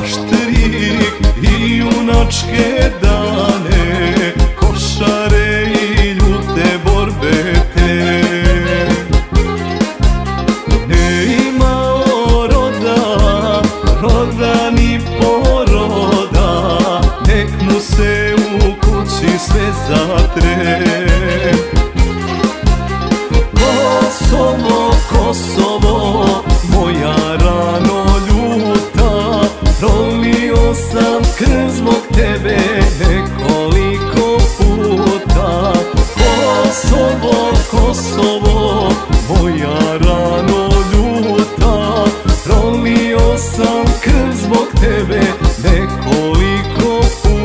Maštrik i junačke dane, košare i ljute borbe te. Ne imao roda ni poroda, nek mu se u kući sve zatre. Kosovo, Kosovo, moja rano ljuta, prolio sam krv zbog tebe nekoliko puta. Kosovo, Kosovo, moja rano ljuta, prolio sam krv zbog tebe nekoliko puta.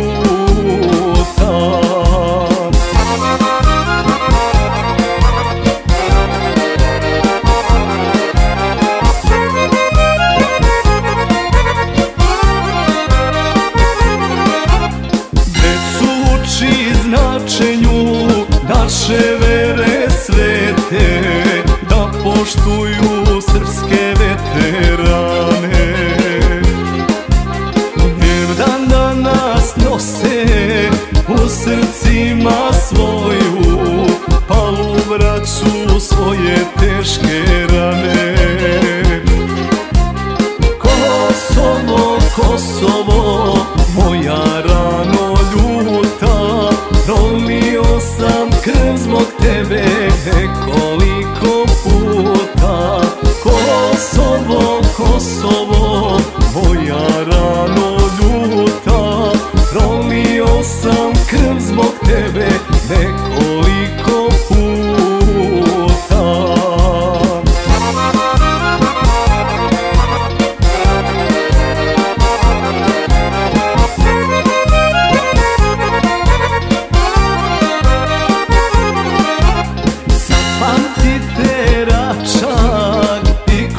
Značenju naše vere svete, da poštuju srpske veterane, jer dan danas nose u srcima svoju palu braću svoje teške rane. Kosovo, Kosovo, moja rano ljuta, prolio sam krv zbog tebe nekoliko puta. Kosovo, Kosovo, moja rano ljuta, prolio sam krv zbog tebe nekoliko puta.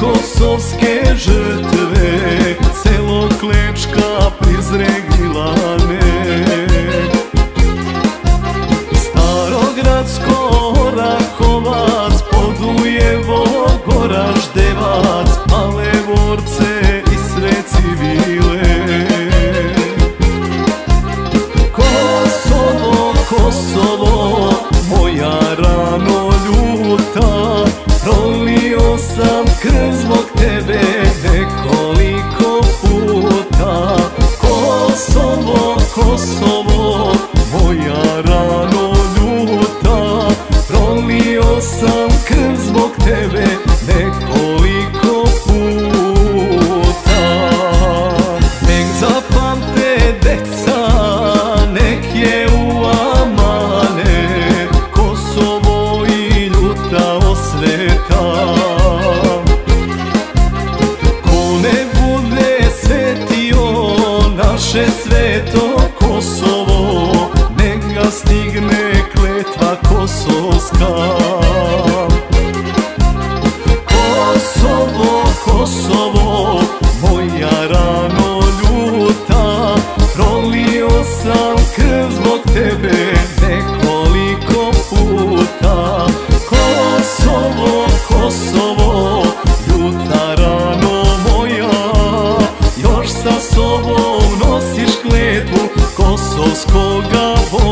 Kosovske žrtve, selo Klečka, Prizren, Gnjilane, Starogradsko, Orahovac, Podujevo, Goraždevac, Palevorce i sve civile. Kosovo, Kosovo, moja rano ljuta, prolio sam krv zbog tebe nekoliko puta. Kosovo, Kosovo, moja rano ljuta, prolio sam krv zbog tebe nekoliko puta. Nek zapamte deca, nek je u amane, Kosovo i ljuta osveta. Ko ne bude svetio naše sveto Kosovo, nek ga stigne kletva kosovska. Kosovo, Kosovo, moja rano ljuta, prolio sam krv zbog tebe nekoliko puta. Kosovo, Kosovo, ljuta rano moja, još sa sobom nosiš kletvu kosovskoga voja.